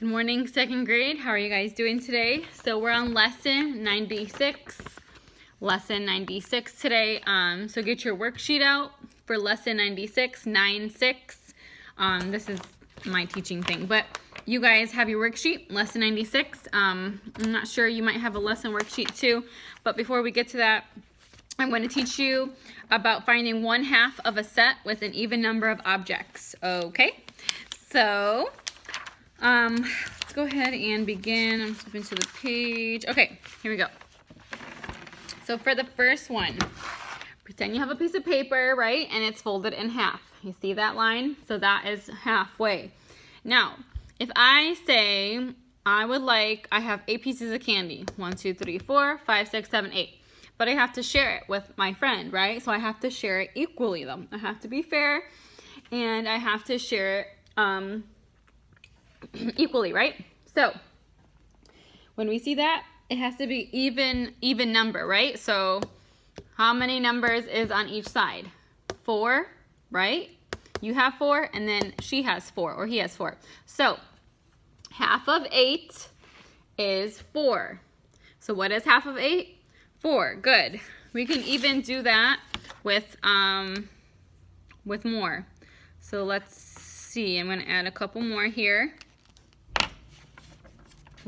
Good morning, second grade. How are you guys doing today? So we're on lesson 96. Lesson 96 today. So get your worksheet out for lesson 96, 9-6. This is my teaching thing, but you guys have your worksheet, lesson 96. I'm not sure, you might have a lesson worksheet too, but before we get to that, I'm going to teach you about finding 1/2 of a set with an even number of objects. Okay, so let's go ahead and begin. I'm flipping to the page. Okay, here we go. So for the first one, pretend you have a piece of paper, right? And it's folded in half. You see that line? So that is halfway. Now, if I say I have 8 pieces of candy. 1, 2, 3, 4, 5, 6, 7, 8. But I have to share it with my friend, right? So I have to share it equally though. I have to be fair and I have to share it equally, right? So when we see that, it has to be even number, right? So how many numbers is on each side? 4, right? You have 4 and then she has 4 or he has 4. So half of 8 is 4. So what is half of 8? 4. Good. We can even do that with more. So let's see. I'm going to add a couple more here.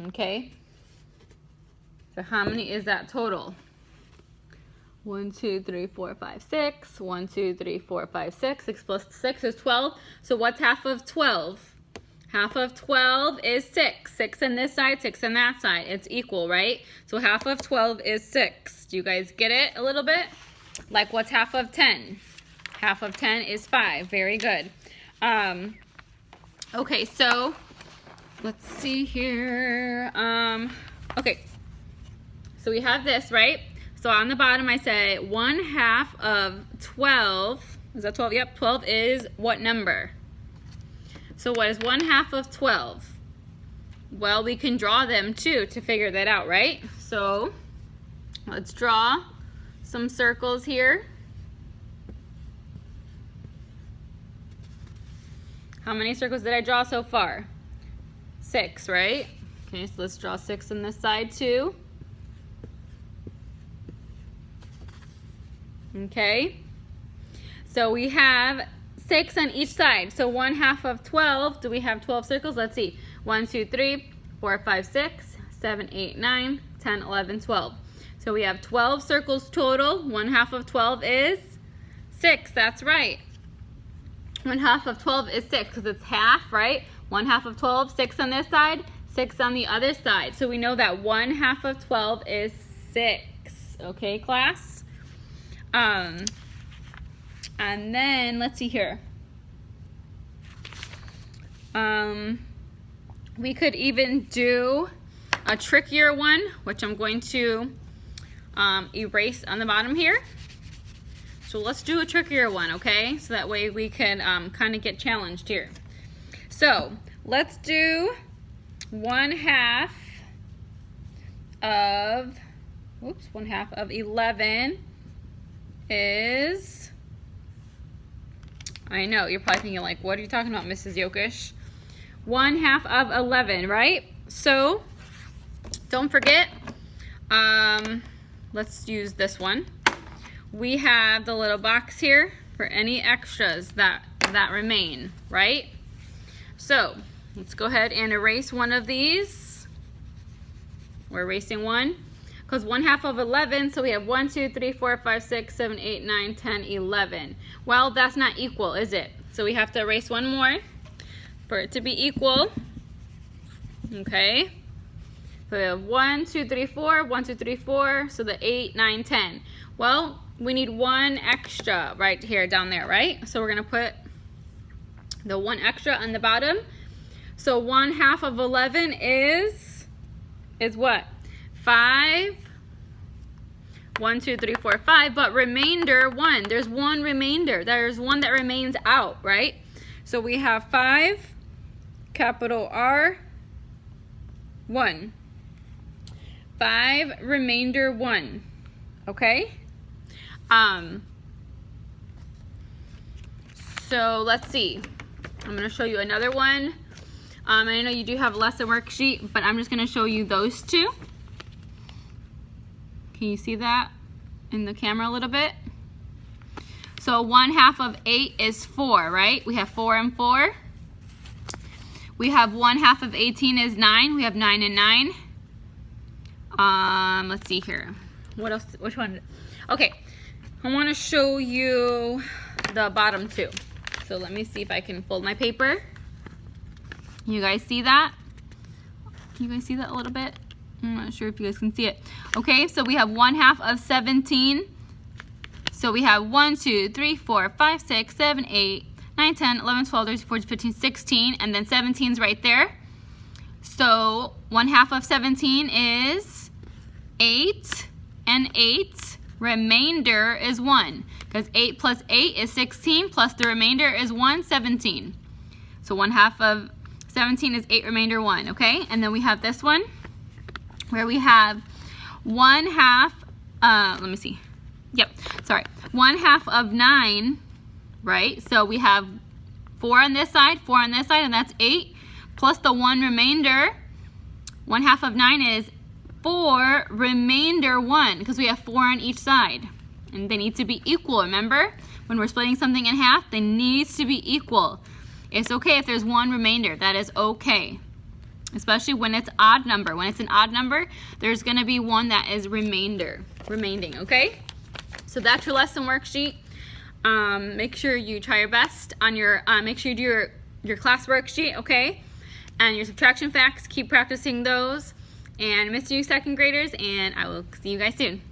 Okay. So how many is that total? 1, 2, 3, 4, 5, 6. 1, 2, 3, 4, 5, 6. 6 plus 6 is 12. So what's half of 12? Half of 12 is 6. 6 on this side, 6 on that side. It's equal, right? So half of 12 is 6. Do you guys get it a little bit? Like what's half of 10? Half of 10 is 5. Very good. Okay, so let's see here. Okay, so we have this, right? So on the bottom I say 1/2 of 12. Is that 12? Yep, 12 is what number? So what is 1/2 of 12? Well, we can draw them too to figure that out, right? So let's draw some circles here. How many circles did I draw so far? 6, right? Okay, so let's draw 6 on this side too. Okay, so we have 6 on each side. So 1/2 of 12. Do we have 12 circles? Let's see. 1, 2, 3, 4, 5, 6, 7, 8, 9, 10, 11, 12. So we have 12 circles total. 1/2 of 12 is 6. That's right. 1/2 of 12 is 6 because it's half, right? 1/2 of 12, 6 on this side, 6 on the other side. So we know that 1/2 of 12 is 6. Okay, class? And then let's see here. We could even do a trickier one, which I'm going to erase on the bottom here. So let's do a trickier one, okay? So that way we can kind of get challenged here. So let's do 1/2 of, 1/2 of 11 is, I know, you're probably thinking like, what are you talking about, Mrs. Yokish? 1/2 of 11, right? So, don't forget, let's use this one. We have the little box here for any extras that remain, right? So, let's go ahead and erase one of these. We're erasing one. Because 1/2 of 11, so we have 1, 2, 3, 4, 5, 6, 7, 8, 9, 10, 11. Well, that's not equal, is it? So we have to erase one more for it to be equal. Okay. So we have 1, 2, 3, 4, 1, 2, 3, 4, so the 8, 9, 10. Well, we need one extra right here down there, right? So we're going to put the one extra on the bottom. So 1/2 of 11 is what? 5. 1, 2, 3, 4, 5, but remainder 1. There's one remainder. There's one that remains out, right? So we have 5, capital R, 1. 5, remainder 1. Okay? So let's see. I'm going to show you another one. I know you do have a lesson worksheet, but I'm just going to show you those two. Can you see that in the camera a little bit? So 1/2 of 8 is 4, right? We have 4 and 4. We have 1/2 of 18 is 9. We have 9 and 9. Let's see here. What else? Which one? Okay, I want to show you the bottom two. So let me see if I can fold my paper. You guys see that? Can you guys see that a little bit? I'm not sure if you guys can see it. Okay, so we have 1/2 of 17. So we have 1, 2, 3, 4, 5, 6, 7, 8, 9, 10, 11, 12, 13, 14, 15, 16, and then 17's right there. So 1/2 of 17 is 8, and 8 remainder is 1. Because 8 plus 8 is 16, plus the remainder is 1, 17. So 1/2 of 17 is 8 remainder 1, okay? And then we have this one where we have 1/2, let me see. Yep, sorry. 1/2 of 9, right? So we have 4 on this side, 4 on this side, and that's 8. Plus the 1 remainder. 1/2 of 9 is 4 remainder 1, because we have 4 on each side. And they need to be equal, remember? When we're splitting something in half, they need to be equal. It's okay if there's 1 remainder. That is okay. Especially when it's odd number. When it's an odd number, there's going to be one that is remaining, okay? So that's your lesson worksheet. Make sure you try your best on your, make sure you do your class worksheet, okay? And your subtraction facts, keep practicing those. And I miss you, second graders, and I will see you guys soon.